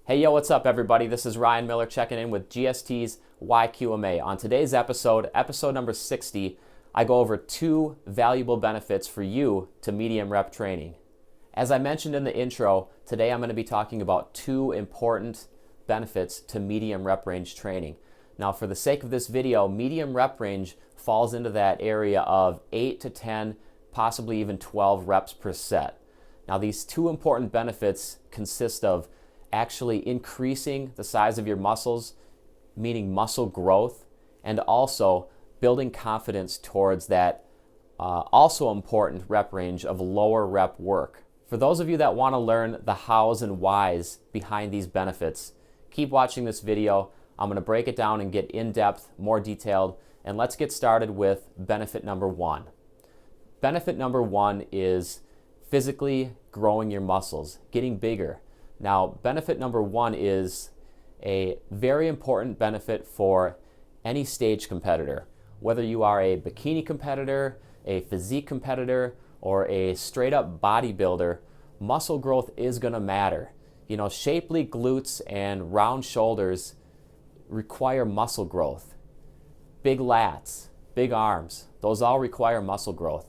Hey, yo, what's up, everybody? This is Ryan Miller checking in with GST's YQMA. On today's episode number 60, I go over 2 valuable benefits for you to medium rep training. As I mentioned in the intro, today I'm going to be talking about 2 important benefits to medium rep range training. Now, for the sake of this video, medium rep range falls into that area of 8 to 10, possibly even 12 reps per set. Now, these 2 important benefits consist of actually increasing the size of your muscles, meaning muscle growth, and also building confidence towards that also important rep range of lower rep work. For those of you that want to learn the hows and whys behind these benefits, keep watching this video. I'm going to break it down and get in depth, more detailed, and let's get started with benefit number 1. Benefit number 1 is physically growing your muscles, getting bigger. Now, benefit number 1 is a very important benefit for any stage competitor. Whether you are a bikini competitor, a physique competitor, or a straight up bodybuilder, muscle growth is going to matter. You know, shapely glutes and round shoulders require muscle growth. Big lats, big arms, those all require muscle growth.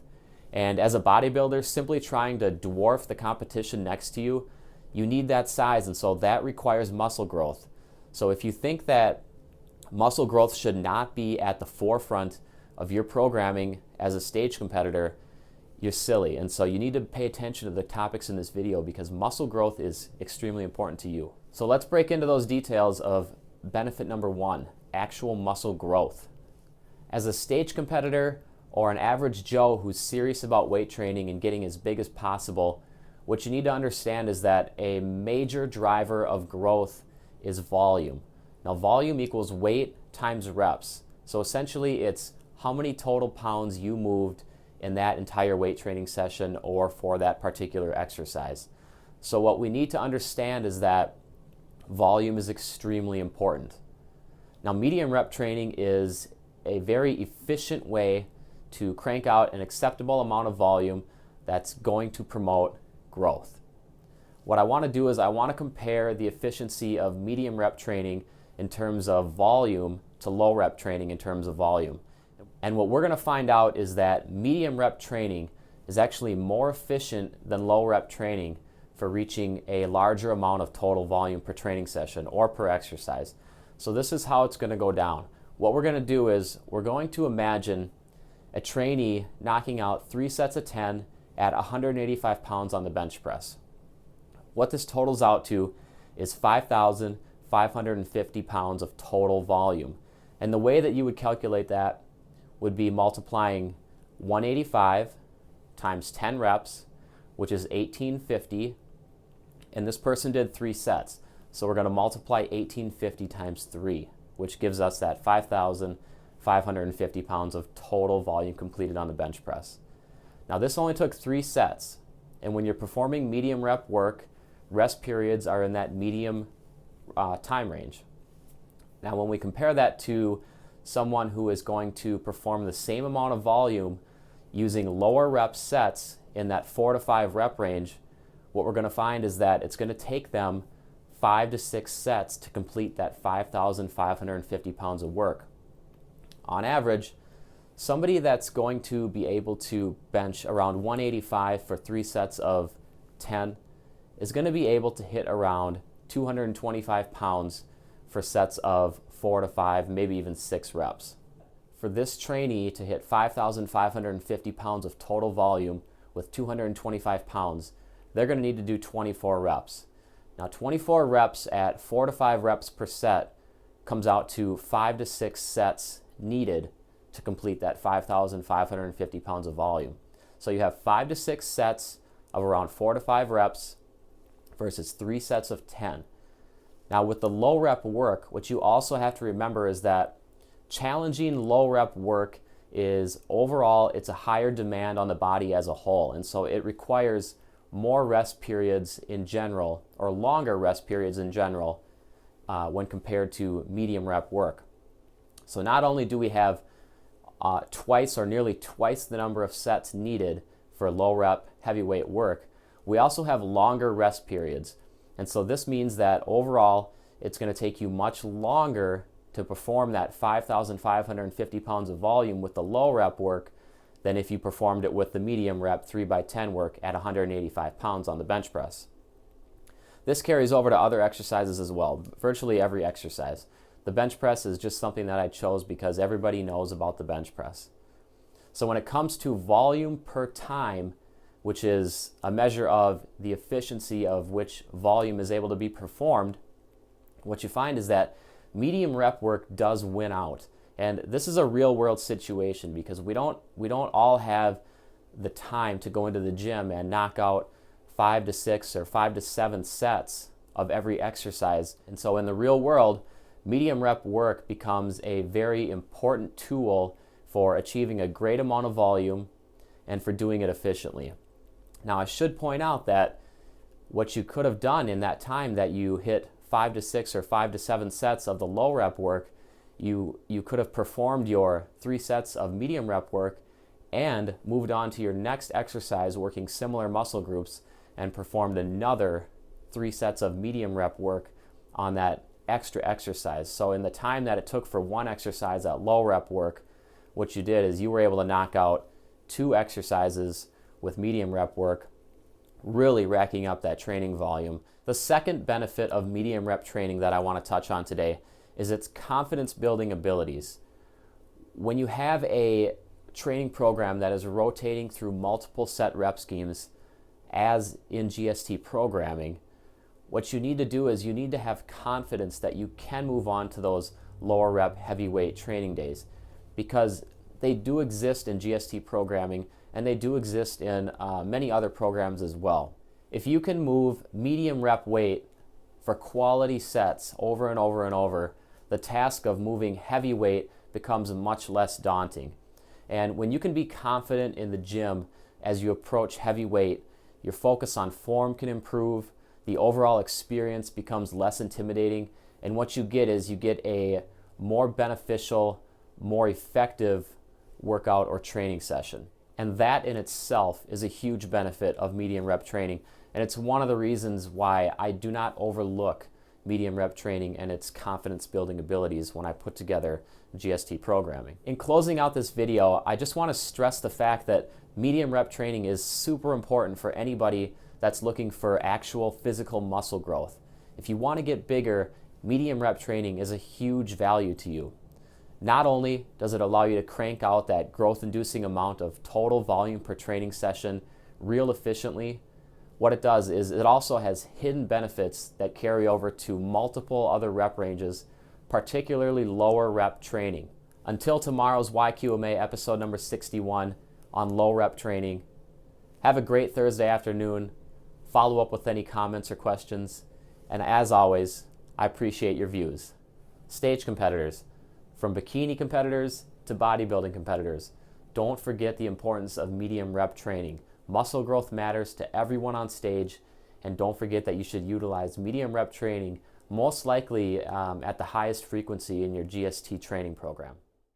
And as a bodybuilder, simply trying to dwarf the competition next to you, you need that size, and so that requires muscle growth. So if you think that muscle growth should not be at the forefront of your programming as a stage competitor, you're silly. And so you need to pay attention to the topics in this video because muscle growth is extremely important to you. So let's break into those details of benefit number 1, actual muscle growth. As a stage competitor or an average Joe who's serious about weight training and getting as big as possible, what you need to understand is that a major driver of growth is volume. Now, volume equals weight times reps. So essentially, it's how many total pounds you moved in that entire weight training session or for that particular exercise. So what we need to understand is that volume is extremely important. Now, medium rep training is a very efficient way to crank out an acceptable amount of volume that's going to promote growth. What I want to do is I want to compare the efficiency of medium rep training in terms of volume to low rep training in terms of volume. And what we're going to find out is that medium rep training is actually more efficient than low rep training for reaching a larger amount of total volume per training session or per exercise. So this is how it's going to go down. What we're going to do is we're going to imagine a trainee knocking out 3 sets of 10 at 185 pounds on the bench press. What this totals out to is 5,550 pounds of total volume. And the way that you would calculate that would be multiplying 185 times 10 reps, which is 1850, and this person did 3 sets. So we're going to multiply 1850 times 3, which gives us that 5,550 pounds of total volume completed on the bench press. Now, this only took 3 sets, and when you're performing medium rep work, rest periods are in that medium time range. Now, when we compare that to someone who is going to perform the same amount of volume using lower rep sets in that 4 to 5 rep range, what we're going to find is that it's going to take them 5 to 6 sets to complete that 5,550 pounds of work. On average, somebody that's going to be able to bench around 185 for 3 sets of 10 is going to be able to hit around 225 pounds for sets of 4 to 5, maybe even 6 reps. For this trainee to hit 5,550 pounds of total volume with 225 pounds, they're going to need to do 24 reps. Now, 24 reps at 4 to 5 reps per set comes out to 5 to 6 sets needed to complete that 5,550 pounds of volume. So you have 5 to 6 sets of around 4 to 5 reps versus 3 sets of 10. Now, with the low rep work, what you also have to remember is that challenging low rep work is overall, it's a higher demand on the body as a whole. And so it requires more rest periods in general, or longer rest periods in general, when compared to medium rep work. So not only do we have twice or nearly twice the number of sets needed for low rep heavyweight work, we also have longer rest periods. And so this means that overall, it's going to take you much longer to perform that 5,550 pounds of volume with the low rep work than if you performed it with the medium rep 3x10 work at 185 pounds on the bench press. This carries over to other exercises as well, virtually every exercise. The bench press is just something that I chose because everybody knows about the bench press. So when it comes to volume per time, which is a measure of the efficiency of which volume is able to be performed, what you find is that medium rep work does win out. And this is a real world situation because we don't all have the time to go into the gym and knock out 5 to 6 or 5 to 7 sets of every exercise. And so in the real world, medium rep work becomes a very important tool for achieving a great amount of volume and for doing it efficiently. Now, I should point out that what you could have done in that time that you hit 5 to 6 or 5 to 7 sets of the low rep work, you could have performed your 3 sets of medium rep work and moved on to your next exercise working similar muscle groups and performed another 3 sets of medium rep work on that extra exercise. So in the time that it took for one exercise at low rep work, what you did is you were able to knock out 2 exercises with medium rep work, really racking up that training volume. The second benefit of medium rep training that I want to touch on today is its confidence building abilities. When you have a training program that is rotating through multiple set rep schemes, as in GST programming, what you need to do is you need to have confidence that you can move on to those lower rep heavyweight training days, because they do exist in GST programming and they do exist in many other programs as well. If you can move medium rep weight for quality sets over and over and over, the task of moving heavyweight becomes much less daunting. And when you can be confident in the gym as you approach heavyweight, your focus on form can improve, the overall experience becomes less intimidating, and what you get is you get a more beneficial, more effective workout or training session. And that in itself is a huge benefit of medium rep training. And it's one of the reasons why I do not overlook medium rep training and its confidence building abilities when I put together GST programming. In closing out this video, I just want to stress the fact that medium rep training is super important for anybody that's looking for actual physical muscle growth. If you want to get bigger, medium rep training is a huge value to you. Not only does it allow you to crank out that growth-inducing amount of total volume per training session real efficiently, what it does is it also has hidden benefits that carry over to multiple other rep ranges, particularly lower rep training. Until tomorrow's YQMA episode number 61 on low rep training, have a great Thursday afternoon. Follow up with any comments or questions. And as always, I appreciate your views. Stage competitors, from bikini competitors to bodybuilding competitors, don't forget the importance of medium rep training. Muscle growth matters to everyone on stage, and don't forget that you should utilize medium rep training most likely at the highest frequency in your GST training program.